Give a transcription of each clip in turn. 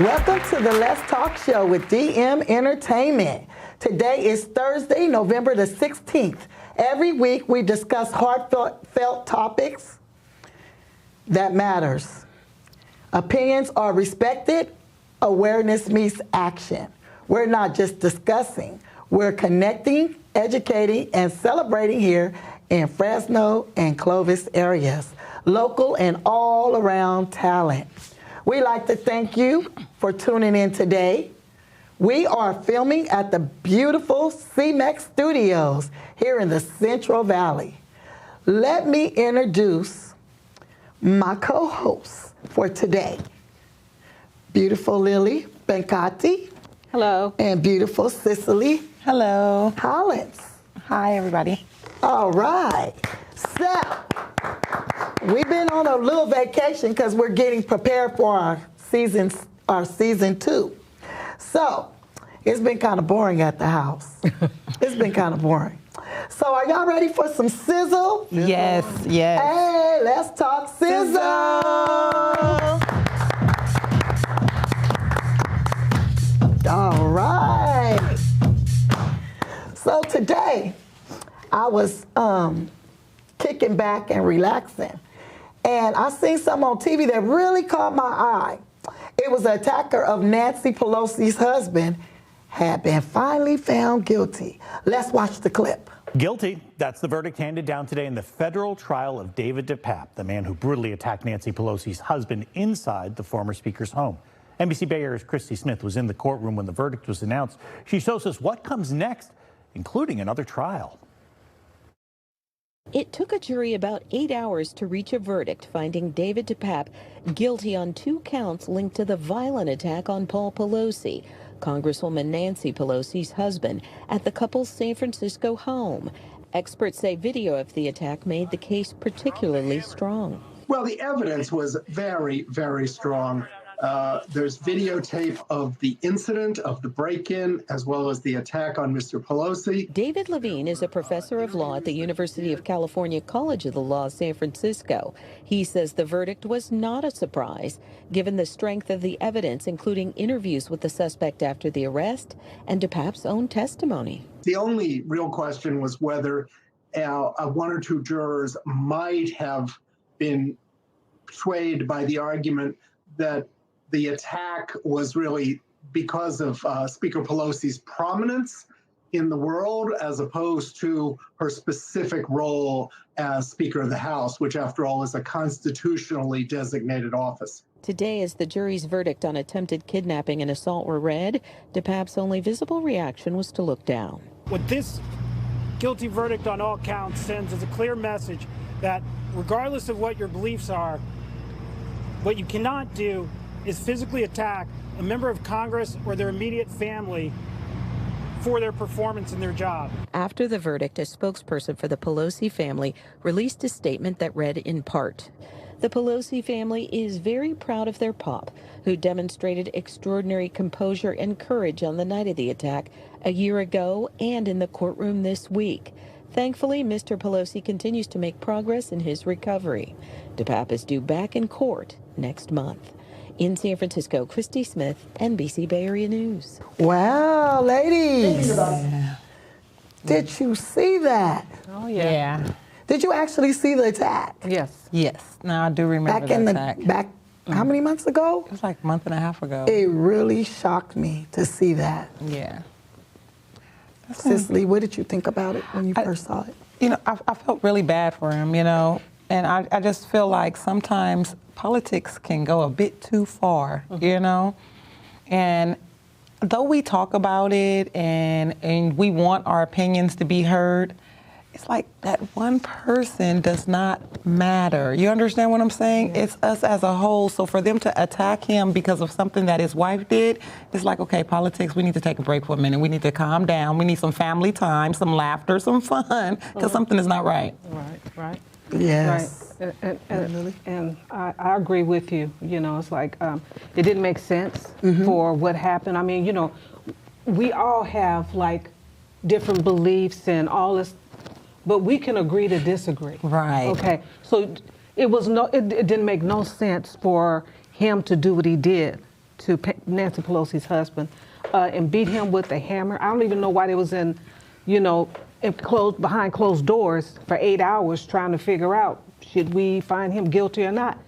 Welcome to the Let's Talk Show with DM Entertainment. Today is Thursday, November the 16th. Every week we discuss heartfelt topics that matters. Opinions are respected. Awareness meets action. We're not just discussing. We're connecting, educating, and celebrating here in Fresno and Clovis areas, local and all around talent. We'd like to thank you for tuning in today. We are filming at the beautiful CMEX Studios here in the Central Valley. Let me introduce my co-hosts for today. Beautiful Lilly Pancotti. Hello. And beautiful Cicely. Hello. Hollins. Hi, everybody. All right. So, we've been on a little vacation because we're getting prepared for our season 2. So, it's been kind of boring at the house. It's been kind of boring. So, are y'all ready for some sizzle? Yes, yes. Hey, let's talk sizzle. All right. So today, I was kicking back and relaxing, and I seen something on TV that really caught my eye. It was an attacker of Nancy Pelosi's husband had been finally found guilty. Let's watch the clip. Guilty. That's the verdict handed down today in the federal trial of David DePape, the man who brutally attacked Nancy Pelosi's husband inside the former speaker's home. NBC Bay Area's Christy Smith was in the courtroom when the verdict was announced. She shows us what comes next, including another trial. It took a jury about 8 hours to reach a verdict, finding David DePape guilty on 2 counts linked to the violent attack on Paul Pelosi, Congresswoman Nancy Pelosi's husband, at the couple's San Francisco home. Experts say video of the attack made the case particularly strong. Well, the evidence was very, very strong. There's videotape of the incident, of the break-in, as well as the attack on Mr. Pelosi. David Levine is a professor of law at the University of California College of the Law, San Francisco. He says the verdict was not a surprise, given the strength of the evidence, including interviews with the suspect after the arrest and DePape's own testimony. The only real question was whether 1 or 2 jurors might have been swayed by the argument that the attack was really because of Speaker Pelosi's prominence in the world, as opposed to her specific role as Speaker of the House, which, after all, is a constitutionally designated office. Today, as the jury's verdict on attempted kidnapping and assault were read, DePape's only visible reaction was to look down. What this guilty verdict on all counts sends is a clear message that, regardless of what your beliefs are, what you cannot do is physically attack a member of Congress or their immediate family for their performance in their job. After the verdict, a spokesperson for the Pelosi family released a statement that read in part, "The Pelosi family is very proud of their pop, who demonstrated extraordinary composure and courage on the night of the attack a year ago and in the courtroom this week. Thankfully, Mr. Pelosi continues to make progress in his recovery. DePape is due back in court next month." In San Francisco, Christy Smith, NBC Bay Area News. Wow, ladies. Yeah. Did you see that? Oh, yeah. Did you actually see the attack? Yes. Yes. Now I do remember Back the in attack. How many months ago? It was like a month and a half ago. It really shocked me to see that. Yeah. Cicely, what did you think about it when you first saw it? You know, I felt really bad for him, you know, and I just feel like sometimes politics can go a bit too far, you know, and though we talk about it and we want our opinions to be heard, it's like that one person does not matter. You understand what I'm saying? It's us as a whole. So for them to attack him because of something that his wife did, it's like, okay, politics, we need to take a break for a minute. We need to calm down. We need some family time, some laughter, some fun, because something is not right. Right. Yes. Right. And I agree with you. You know, it's like it didn't make sense for what happened. I mean, you know, we all have like different beliefs and all this, but we can agree to disagree. Right. Okay. So it didn't make no sense for him to do what he did, to Nancy Pelosi's husband and beat him with a hammer. I don't even know why they was in, behind closed doors for 8 hours trying to figure out, should we find him guilty or not?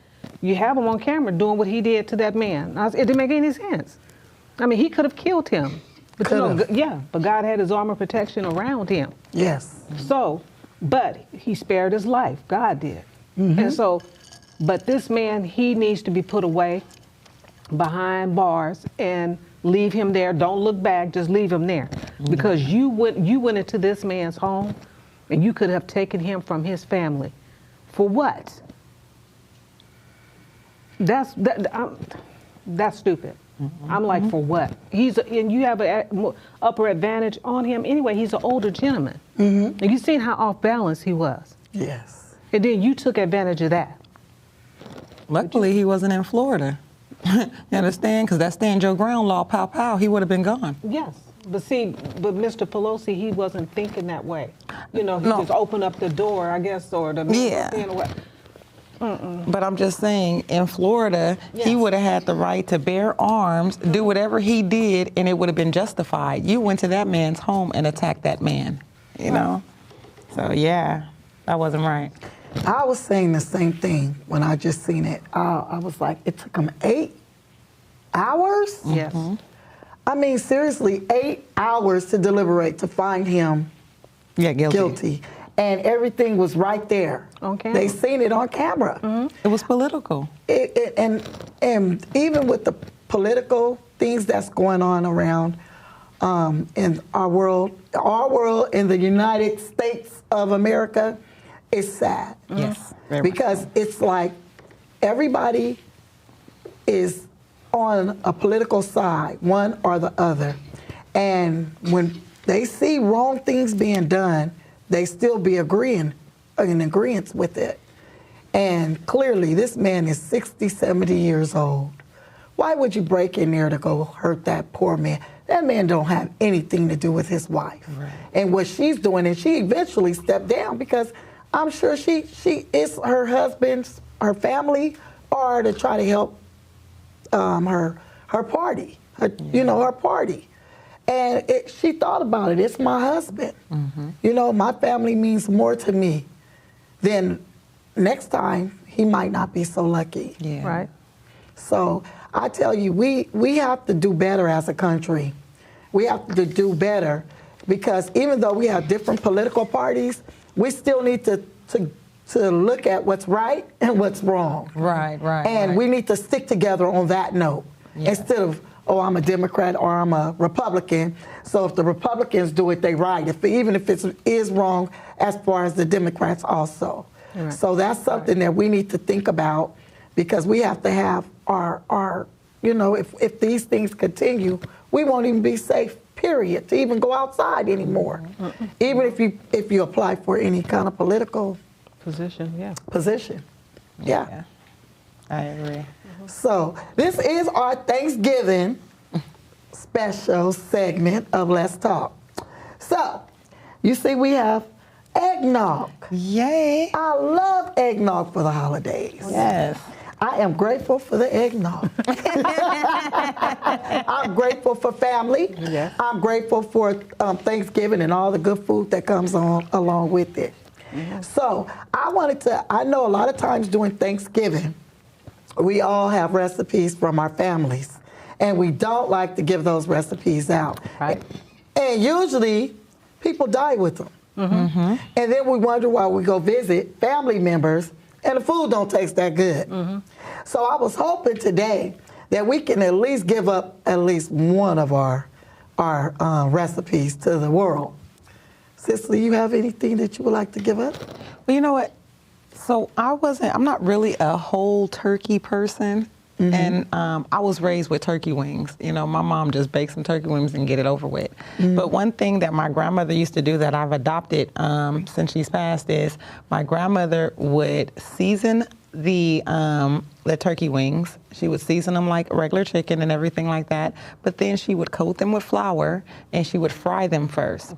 You have him on camera doing what he did to that man. It didn't make any sense. I mean, he could have killed him. But but God had his armor protection around him. Yes. So, but he spared his life. God did. And so, but this man, he needs to be put away behind bars and leave him there. Don't look back, just leave him there. Because you went into this man's home and you could have taken him from his family. For what? That's stupid. I'm like, for what? And you have an upper advantage on him anyway. He's an older gentleman. And you seen how off balance he was. Yes. And then you took advantage of that. Luckily, he wasn't in Florida. You understand? Because that stand your ground law, pow, pow, he would have been gone. Yes. But Mr. Pelosi, he wasn't thinking that way. He just opened up the door, I guess, or the But I'm just saying, in Florida, he would have had the right to bear arms, do whatever he did, and it would have been justified. You went to that man's home and attacked that man, you know? So, yeah, that wasn't right. I was saying the same thing when I just seen it. I was like, it took him 8 hours? Yes. I mean, seriously, 8 hours to deliberate, to find him guilty. And everything was right there. On camera. They seen it on camera. It was political. And even with the political things that's going on around in our world in the United States of America, it's sad. Yes. Because it's like everybody is on a political side, one or the other. And when they see wrong things being done, they still be in agreement with it. And clearly, this man is 60, 70 years old. Why would you break in there to go hurt that poor man? That man don't have anything to do with his wife. Right. And what she's doing, and she eventually stepped down because I'm sure she is her husband's, her family, or to try to help her party, her party. And she thought about it. It's my husband. My family means more to me than next time he might not be so lucky. Yeah. Right. So I tell you, we have to do better as a country. We have to do better because even though we have different political parties, we still need to look at what's right and what's wrong. Right. And we need to stick together on that note instead of, oh, I'm a Democrat or I'm a Republican. So if the Republicans do it, they right. Even if it is wrong as far as the Democrats also. Right. So that's something that we need to think about because we have to have our if these things continue, we won't even be safe, period, to even go outside anymore. Even if you apply for any kind of political position. Yeah. I agree. So this is our Thanksgiving special segment of Let's Talk. So you see we have eggnog. Yay. I love eggnog for the holidays. Yes. I am grateful for the eggnog. I'm grateful for family. Yes. I'm grateful for Thanksgiving and all the good food that comes along with it. So I know a lot of times during Thanksgiving, we all have recipes from our families, and we don't like to give those recipes out. Right. And usually, people die with them. And then we wonder why we go visit family members, and the food don't taste that good. So I was hoping today that we can at least give up at least one of our recipes to the world. Cicely, you have anything that you would like to give up? Well, you know what? So I'm not really a whole turkey person. And I was raised with turkey wings. My mom just bakes some turkey wings and get it over with. But one thing that my grandmother used to do that I've adopted since she's passed is my grandmother would season the turkey wings. She would season them like regular chicken and everything like that. But then she would coat them with flour and she would fry them first.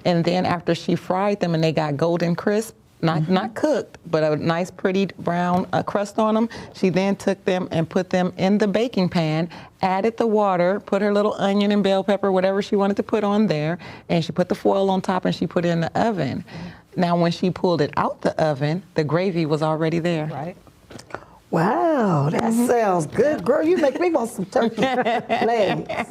And then after she fried them and they got golden crisp, not cooked, but a nice pretty brown crust on them. She then took them and put them in the baking pan, added the water, put her little onion and bell pepper, whatever she wanted to put on there, and she put the foil on top and she put it in the oven. Now when she pulled it out the oven, the gravy was already there. Right. Wow, that sounds good, girl. You make me want some turkey legs.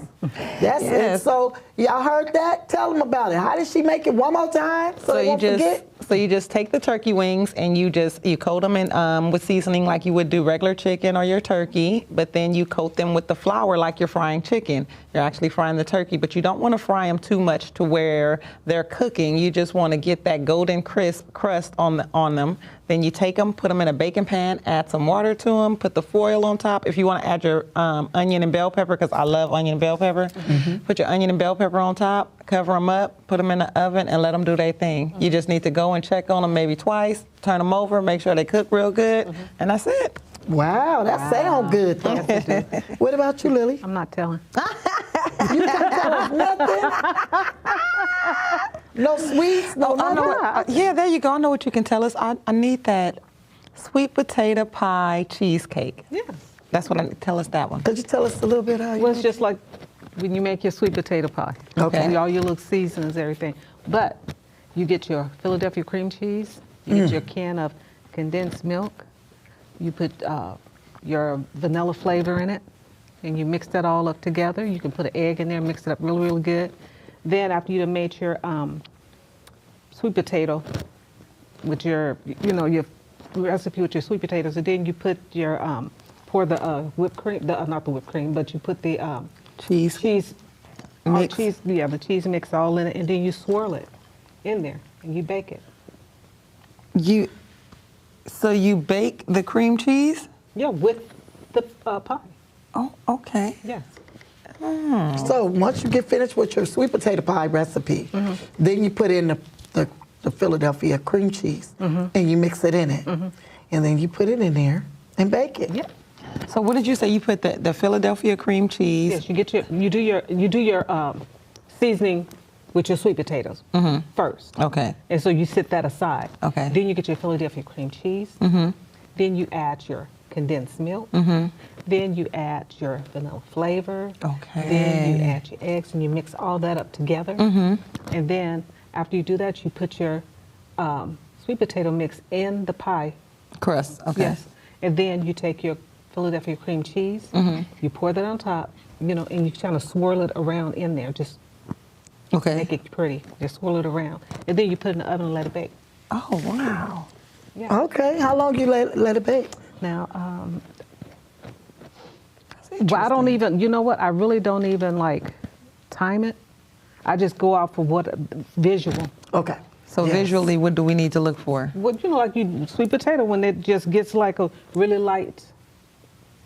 That's it. So y'all heard that? Tell them about it. How did she make it? One more time, so they won't forget. So you just take the turkey wings and you coat them in with seasoning like you would do regular chicken or your turkey, but then you coat them with the flour like you're frying chicken. You're actually frying the turkey, but you don't want to fry them too much to where they're cooking. You just want to get that golden crisp crust on them. Then you take them, put them in a baking pan, add some water to them, put the foil on top. If you want to add your onion and bell pepper, because I love onion and bell pepper, put your onion and bell pepper on top, cover them up, put them in the oven, and let them do their thing. You just need to go and check on them maybe twice, turn them over, make sure they cook real good, and that's it. Wow, that sounds good, though. What about you, Lily? I'm not telling. You can't tell us nothing? No sweets, no nothing? Yeah, there you go. I know what you can tell us. I need that sweet potato pie cheesecake. Yes. That's what tell us that one. Could you tell us a little bit how you Well, it's just like when you make your sweet potato pie. Okay. All your little seasonings, everything. But you get your Philadelphia cream cheese, you get your can of condensed milk, you put your vanilla flavor in it, and you mix that all up together. You can put an egg in there, mix it up really, really good. Then after you've made your sweet potato with your, your recipe with your sweet potatoes, and then you put your, pour the whipped cream, not the whipped cream, but you put the Cheese mix. The cheese mix all in it, and then you swirl it in there, and you bake it. So you bake the cream cheese? Yeah, with the pie. Oh, okay. Yes. So once you get finished with your sweet potato pie recipe, then you put in the Philadelphia cream cheese, and you mix it in it, and then you put it in there and bake it. Yeah. So what did you say? You put the Philadelphia cream cheese. Yes, you do your seasoning with your sweet potatoes first. Okay. And so you set that aside. Okay. Then you get your Philadelphia cream cheese. Then you add your condensed milk. Then you add your vanilla flavor. Okay. Then you add your eggs, and you mix all that up together. And then after you do that, you put your sweet potato mix in the pie Crust. Okay. Yes. And then you take your Philadelphia cream cheese, you pour that on top, and you kind of swirl it around in there. Just make it pretty. Just swirl it around. And then you put it in the oven and let it bake. Oh, wow. Yeah. Okay, how long you let it bake? Now, well, I don't even, you know what? I really don't even time it. I just go out for what visual. Okay. So visually, what do we need to look for? Well, like sweet potato, when it just gets like a really light,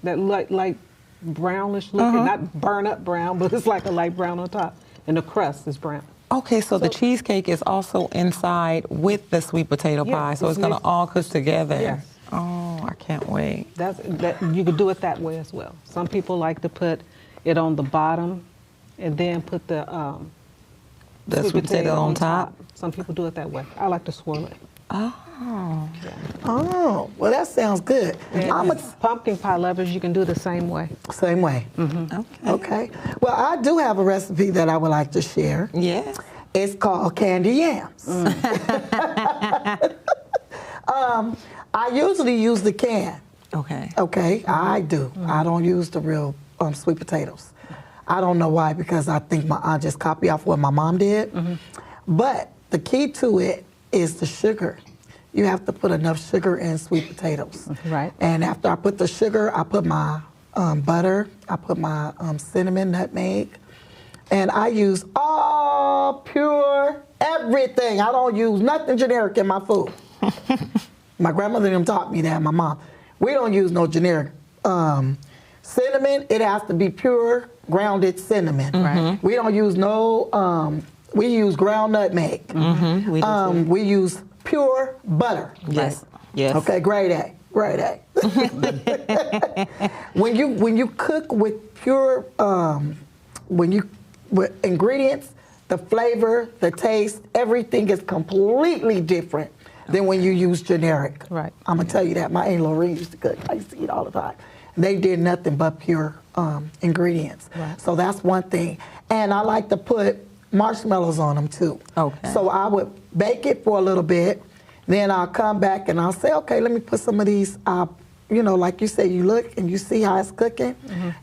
that light brownish looking, not burn up brown, but it's like a light brown on top, and the crust is brown. Okay, so the cheesecake is also inside with the sweet potato pie, so it's going to all cook together. Yes. Oh, I can't wait. That you could do it that way as well. Some people like to put it on the bottom, and then put the sweet potato on top. Some people do it that way. I like to swirl it. Oh. Yeah. Oh, well, that sounds good. And pumpkin pie lovers, you can do the same way. Same way. Okay. Well, I do have a recipe that I would like to share. Yes. It's called candy yams. I usually use the can. Okay. Okay, I do. I don't use the real sweet potatoes. I don't know why, because I think my aunt just copied off what my mom did. But the key to it is the sugar. You have to put enough sugar in sweet potatoes. Right. And after I put the sugar, I put my butter, I put my cinnamon, nutmeg, and I use all pure everything. I don't use nothing generic in my food. My grandmother them taught me that, my mom. We don't use no generic. Cinnamon, it has to be pure grounded cinnamon. Right. We don't use no, we use ground nutmeg. We use pure butter. Yes. Yes. Okay, grade A. Grade A. When you cook with pure, with ingredients, the flavor, the taste, everything is completely different than when you use generic. Right. I'm gonna tell you that. My Aunt Lorraine used to cook. I used to eat all the time. They did nothing but pure ingredients. Right. So that's one thing. And I like to put marshmallows on them too. Okay. So I would bake it for a little bit, then I'll come back and I'll say, okay, let me put some of these, like you say, you look and you see how it's cooking.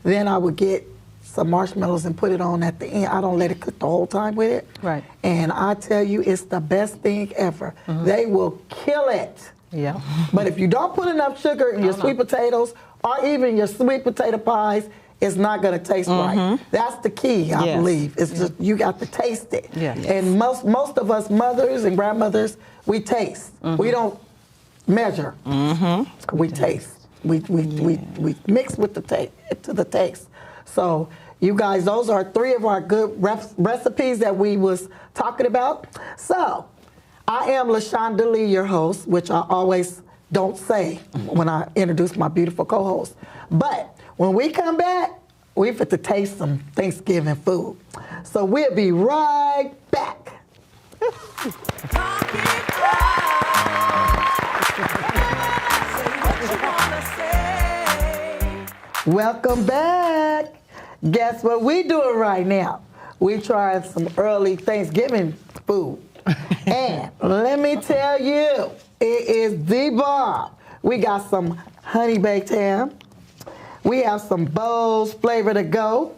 Then I would get some marshmallows and put it on at the end. I don't let it cook the whole time with it. Right. And I tell you, it's the best thing ever. They will kill it. Yeah. But if you don't put enough sugar in your sweet potatoes or even your sweet potato pies, it's not going to taste right. That's the key, I believe. It's just you got to taste it. Yes. And most of us mothers and grandmothers, we taste. We don't measure. We taste. We mix with the taste. So you guys, those are 3 of our good recipes that we was talking about. So I am Lashonda Lee, your host, which I always don't say when I introduce my beautiful co-host. But when we come back, we fit to taste some Thanksgiving food. So we'll be right back. Welcome back. Guess what we doing right now? We trying some early Thanksgiving food. And let me tell you, it is the bomb. We got some honey baked ham. We have some Bowls flavor to go.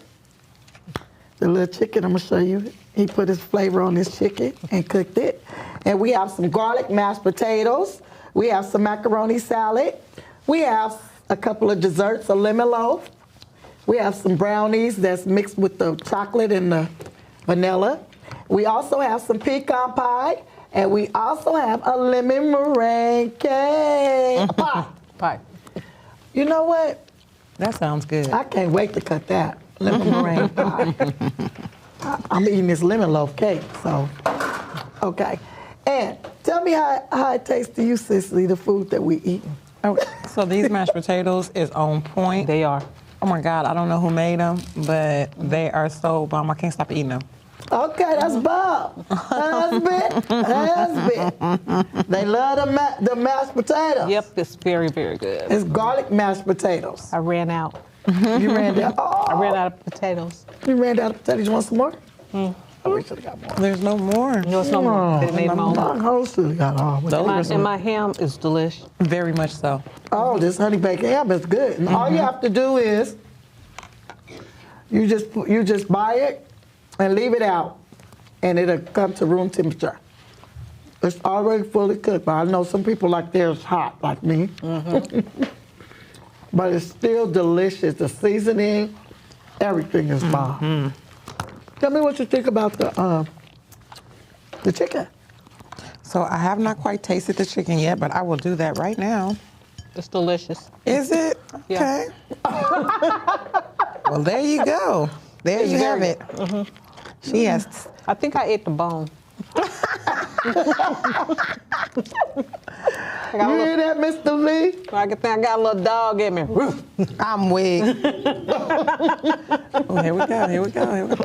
The little chicken, I'm gonna show you. He put his flavor on his chicken and cooked it. And we have some garlic mashed potatoes. We have some macaroni salad. We have a couple of desserts, a lemon loaf. We have some brownies that's mixed with the chocolate and the vanilla. We also have some pecan pie, and we also have a lemon meringue cake. Pie. You know what? That sounds good. I can't wait to cut that lemon meringue pie. I'm eating this lemon loaf cake, so, okay. And tell me how it tastes to you, Cicely, the food that we eat. Okay. So these mashed potatoes is on point. They are. Oh my God, I don't know who made them, but they are so bomb. I can't stop eating them. Okay, that's Bob. Husband. They love the mashed potatoes. Yep, it's very, very good. It's garlic mashed potatoes. I ran out. You ran out. Oh, I ran out of potatoes. You ran out of potatoes. You want some more? Oh, we should have got more. There's no more. No, it's no more. They made them all. My host should have got all. And my ham is delicious. Very much so. Oh, this honey baked ham is good. And all you have to do is you just buy it and leave it out, and it'll come to room temperature. It's already fully cooked, but I know some people like theirs hot, like me. But it's still delicious. The seasoning, everything is bomb. Tell me what you think about the chicken. So I have not quite tasted the chicken yet, but I will do that right now. It's delicious. Is it? Yeah. Okay. Well, there you go. There you have it. She has. I think I ate the bone. You hear that, Mr. Lee? I got a little dog in me. I'm weak. Oh, here we go.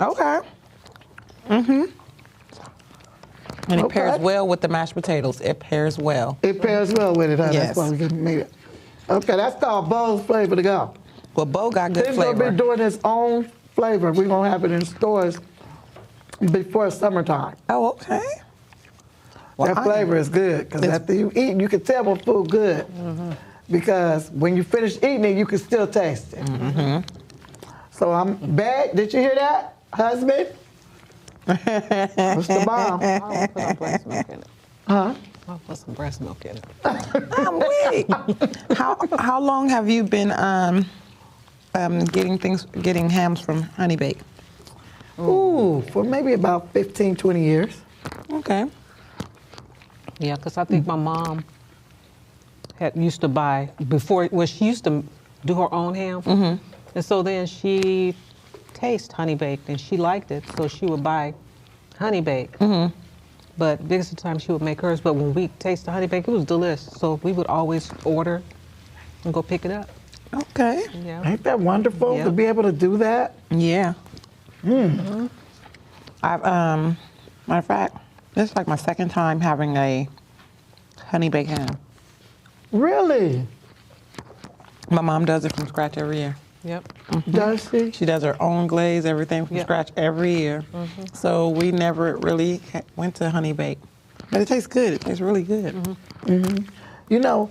Okay. And it pairs well with the mashed potatoes. It pairs well. It pairs well with it, huh? Yes. That's why we made it. Okay, that's called Bowls flavor to go. Well, Bo got good He's flavor. gonna be doing his own flavor. We're gonna have it in stores before summertime. Oh, okay. Well, That flavor is good, because after you eat, you can tell when food good. Because when you finish eating it, you can still taste it. So I'm bad. Did you hear that, husband? What's the bomb? I'll put some breast milk in it. Huh? I'll put some breast milk in it. I'm weak. How long have you been getting hams from Honey Bake? Ooh, for maybe about 15, 20 years. Okay. Yeah, because I think my mom used to buy she used to do her own ham. And so then she tasted honey baked and she liked it, so she would buy honey baked. But biggest of the time she would make hers, but when we tasted the honey baked, it was delicious. So we would always order and go pick it up. Okay. Yeah. Ain't that wonderful to be able to do that? Yeah. Matter of fact, This is like my second time having a honey baked ham. Really? My mom does it from scratch every year. Yep. Does she? She does her own glaze, everything from Yep. scratch every year. So we never really went to honey bake. But it tastes good. It tastes really good. You know,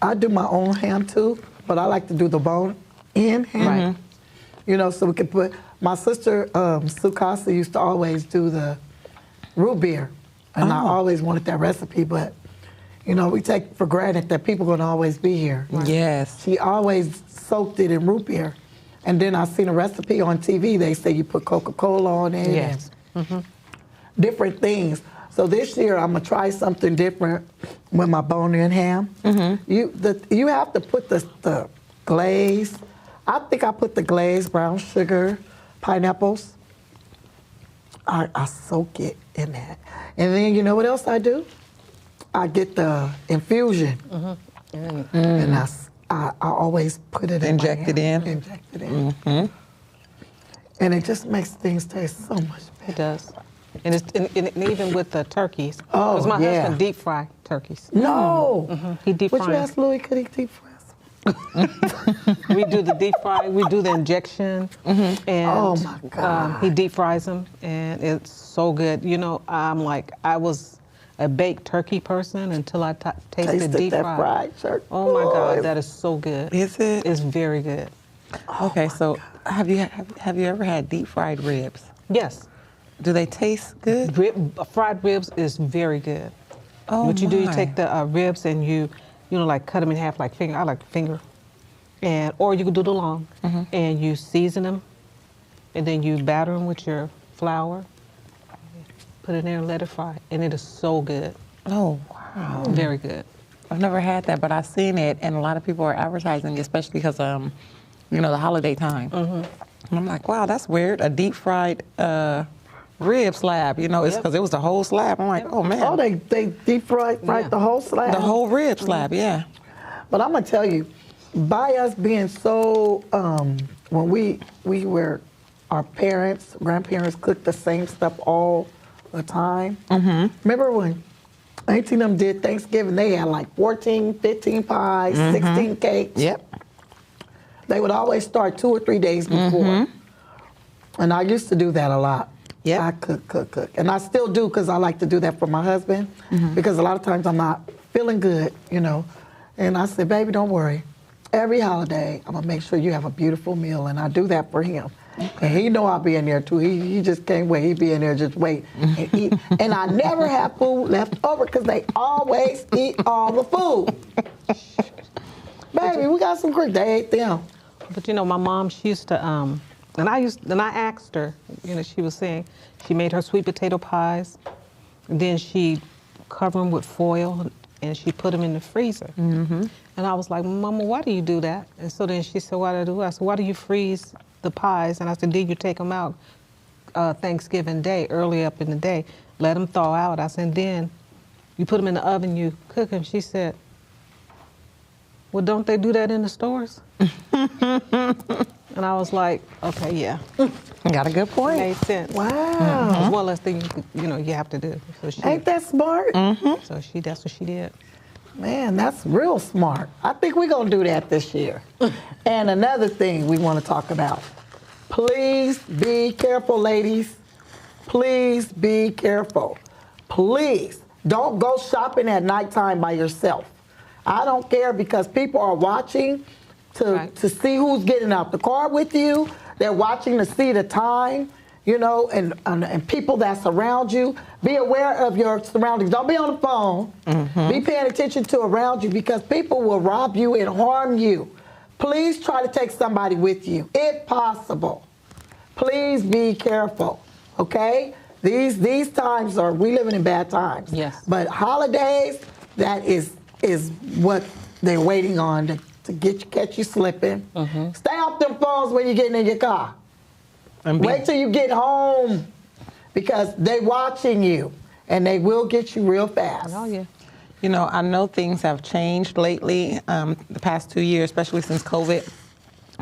I do my own ham too, but I like to do the bone-in ham. Right. You know, so we can put. My sister Sukasa used to always do the root beer, and I always wanted that recipe, but you know, we take for granted that people gonna always be here. Yes. She always soaked it in root beer, and then I seen a recipe on TV. They say you put Coca-Cola on it. Yes. And different things. So this year I'm gonna try something different with my bone-in ham. You have to put the glaze. I think I put the glaze, brown sugar, pineapples. I soak it in that, and then you know what else I do? I get the infusion, and I always put it in. Inject it in. Inject it in. And it just makes things taste so much better. It does. And it's and even with the turkeys. Oh, Because my yeah. husband deep fry turkeys. No. He deep Would you fries. ask Louis, could he deep fry some? We do the deep fry. We do the injection. And Oh, my God. he deep fries them, and it's so good. You know, I was a baked turkey person until I tasted Tasted deep that fry. fried turkey. Oh my Boy. God, that is so good. Is it? It's very good. Okay, so have you ever had deep fried ribs? Yes. Do they taste good? Fried ribs is very good. Oh, What you do, you my. take the ribs and you know, like cut them in half like finger. I like finger. Or you could do the long. And you season them, and then you batter them with your flour. Put it in there and let it fry. And it is so good. Oh, wow. Very good. I've never had that, but I've seen it, and a lot of people are advertising, especially because, you know, the holiday time. And I'm like, wow, that's weird. A deep fried rib slab, you know, it's because it was the whole slab. I'm like, oh man. Oh, they deep fried Yeah. the whole slab? The whole rib slab, yeah. But I'm gonna tell you, by us being so, when we were, our parents, grandparents cooked the same stuff all the time. Remember when Auntie them did Thanksgiving, they had like 14, 15 pies, 16 cakes. Yep. They would always start 2 or 3 days before. And I used to do that a lot. Yep. I cook. And I still do because I like to do that for my husband because a lot of times I'm not feeling good, you know. And I said, baby, don't worry. Every holiday, I'm going to make sure you have a beautiful meal. And I do that for him. And he know I'll be in there too. He just can't wait. He'd be in there just wait and eat. And I never have food left over because they always eat all the food. Baby, we got some great. They ate them. But you know, my mom, she used to, and I asked her, you know, she was saying she made her sweet potato pies, and then she covered them with foil, and she put them in the freezer. And I was like, Mama, why do you do that? And so then she said, what do I do? I said, why do you freeze the pies? And I said, did you take them out Thanksgiving Day, early up in the day, let them thaw out? I said, then you put them in the oven, you cook them. She said, well, don't they do that in the stores? And I was like, okay, yeah. Got a good point. Made sense. Wow. It's one less thing you have to do. So Ain't that smart? So that's what she did. Man, that's real smart. I think we're going to do that this year. And another thing we want to talk about. Please be careful, ladies. Please be careful. Please don't go shopping at nighttime by yourself. I don't care because people are watching to see who's getting out the car with you. They're watching to see the time, you know, and people that surround you. Be aware of your surroundings. Don't be on the phone. Be paying attention to around you because people will rob you and harm you. Please try to take somebody with you, if possible. Please be careful, okay? These times we living in bad times. Yes. But holidays, that is what they're waiting on to catch you slipping. Stay off them phones when you're getting in your car. Wait till you get home because they're watching you and they will get you real fast. Oh, yeah. You know, I know things have changed lately, the past 2 years, especially since COVID,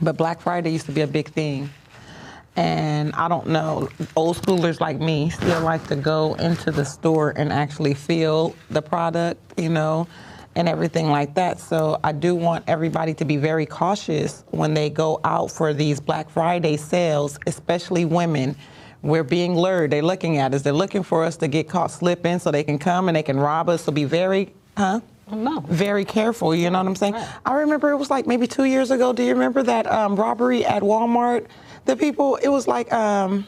but Black Friday used to be a big thing. And I don't know, old schoolers like me still like to go into the store and actually feel the product, you know, and everything like that. So I do want everybody to be very cautious when they go out for these Black Friday sales, especially women. We're being lured. They're looking at us. They're looking for us to get caught slipping so they can come and they can rob us. So be very, very careful. You know what I'm saying? Right. I remember it was like maybe 2 years ago. Do you remember that robbery at Walmart? The people, it was like, I'd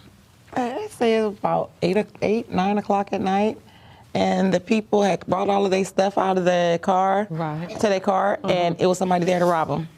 say it was about 9 o'clock at night. And the people had brought all of their stuff out of their car to their car, and it was somebody there to rob them.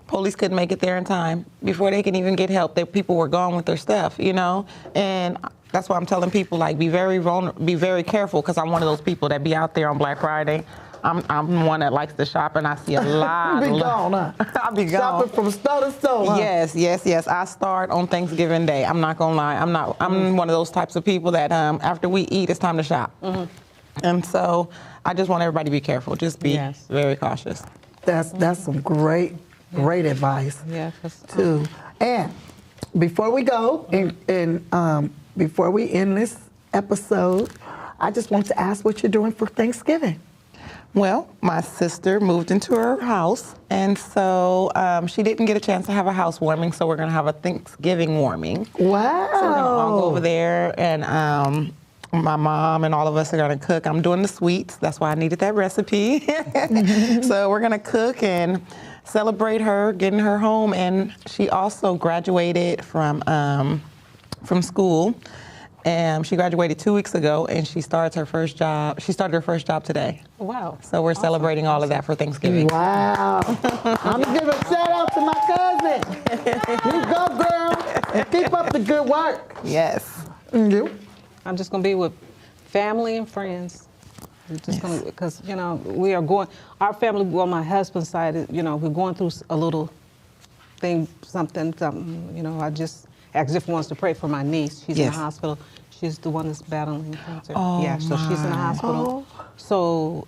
Police couldn't make it there in time. Before they could even get help, the people were gone with their stuff, you know? And that's why I'm telling people, like, be very careful, because I'm one of those people that be out there on Black Friday. I'm one that likes to shop, and I see a lot. You be gone, huh? I'll be gone. Shopping from store to store, huh? Yes. I start on Thanksgiving Day. I'm not gonna lie. I'm one of those types of people that after we eat, it's time to shop. And so I just want everybody to be careful. Just be very cautious. That's some great advice, too. And before we go, and before we end this episode, I just want to ask what you're doing for Thanksgiving. Well, my sister moved into her house, and so she didn't get a chance to have a housewarming, so we're going to have a Thanksgiving warming. Wow. So we're going to all go over there, and my mom and all of us are going to cook. I'm doing the sweets. That's why I needed that recipe. So we're going to cook and celebrate her getting her home. And she also graduated from school. And she graduated 2 weeks ago, and she started her first job. She started her first job today. Wow. So we're celebrating all of that for Thanksgiving. Wow. I'm going to give a shout out to my cousin. You go, girl. And keep up the good work. Yes. And you? I'm just going to be with family and friends. I'm just going to, because, you know, we are going, our family, well, my husband's side, you know, we're going through a little thing, something, you know, I just asked if he wants to pray for my niece. She's in the hospital. She's the one that's battling cancer. Oh, yeah, so she's in the hospital. So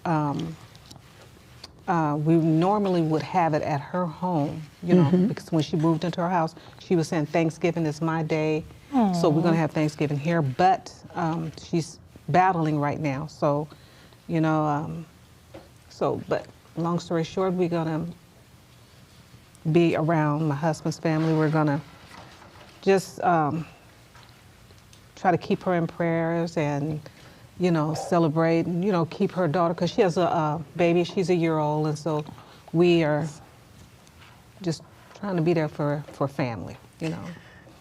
we normally would have it at her home, you know, because when she moved into her house, she was saying Thanksgiving is my day. So we're going to have Thanksgiving here, but she's battling right now. So, you know, but long story short, we're going to be around my husband's family. We're going to just try to keep her in prayers and, you know, celebrate and, you know, keep her daughter, because she has a baby. She's a year old, and so we are just trying to be there for family, you know.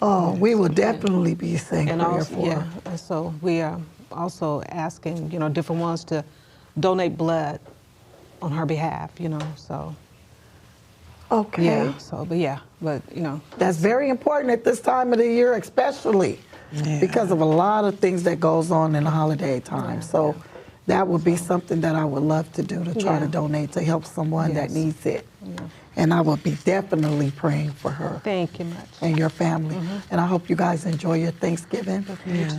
Oh, we will definitely be saying prayer for her. And so we are also asking, you know, different ones to donate blood on her behalf, you know, so. Okay. Yeah, so, but, you know. That's very important at this time of the year, especially because of a lot of things that goes on in the holiday time. So that would be something that I would love to do, to try to donate to help someone that needs it. And I will be definitely praying for her. Thank you much. And your family. And I hope you guys enjoy your Thanksgiving.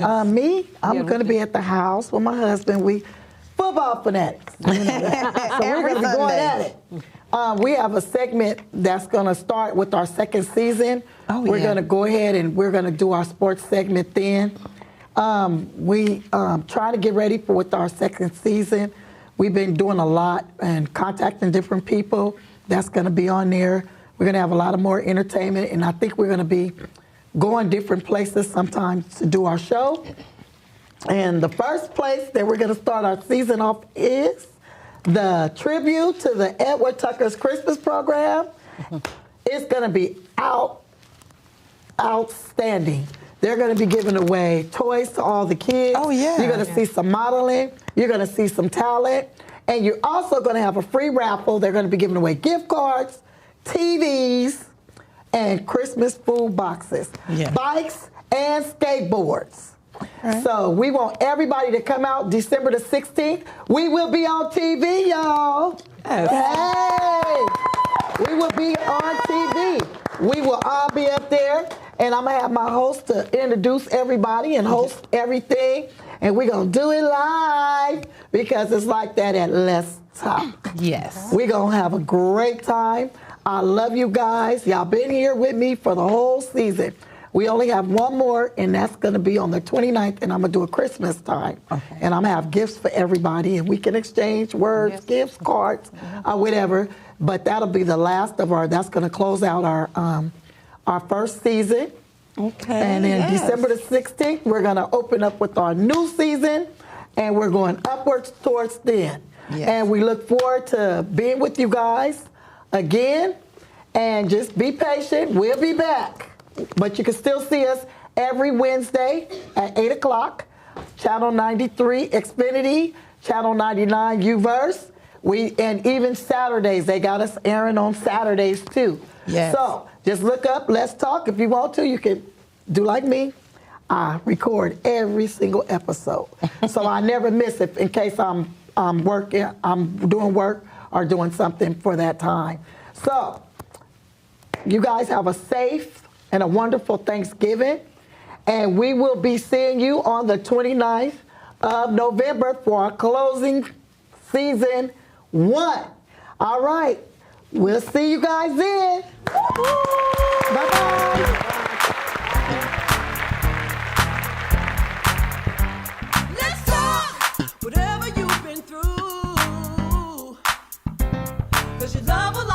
I'm going to be at the house with my husband. We football fanatics. You know that. So we're going to be going at it. We have a segment that's going to start with our second season. We're going to go ahead and we're going to do our sports segment then. We try to get ready with our second season. We've been doing a lot and contacting different people. That's going to be on there. We're going to have a lot of more entertainment, and I think we're going to be going different places sometimes to do our show. And the first place that we're going to start our season off is the tribute to the Edward Tucker's Christmas program. It's going to be outstanding. They're going to be giving away toys to all the kids. Oh, yeah. You're going to see some modeling. You're going to see some talent. And you're also going to have a free raffle. They're going to be giving away gift cards, TVs, and Christmas food boxes, bikes, and skateboards. Right. So we want everybody to come out December the 16th. We will be on TV, y'all. Hey! We will be on TV. We will all be up there. And I'm going to have my host to introduce everybody and host everything. And we're going to do it live because it's like that at Let's Talk. Yes. We're going to have a great time. I love you guys. Y'all been here with me for the whole season. We only have one more, and that's going to be on the 29th, and I'm going to do a Christmas time. Okay. And I'm going to have gifts for everybody, and we can exchange words, gifts, cards, whatever. But that'll be the last of that's going to close out our first season. Okay. And then yes. December the 16th, we're going to open up with our new season, and we're going upwards towards then. Yes. And we look forward to being with you guys again. And just be patient. We'll be back. But you can still see us every Wednesday at 8 o'clock. Channel 93 Xfinity, Channel 99 Uverse. And even Saturdays. They got us airing on Saturdays too. Yes. So just look up Let's Talk. If you want to, you can do like me. I record every single episode. So I never miss it in case I'm working, I'm doing work or doing something for that time. So you guys have a safe and a wonderful Thanksgiving. And we will be seeing you on the 29th of November for our closing season 1. All right. We'll see you guys then. Bye-bye. Let's talk whatever you've been through. 'Cause your love will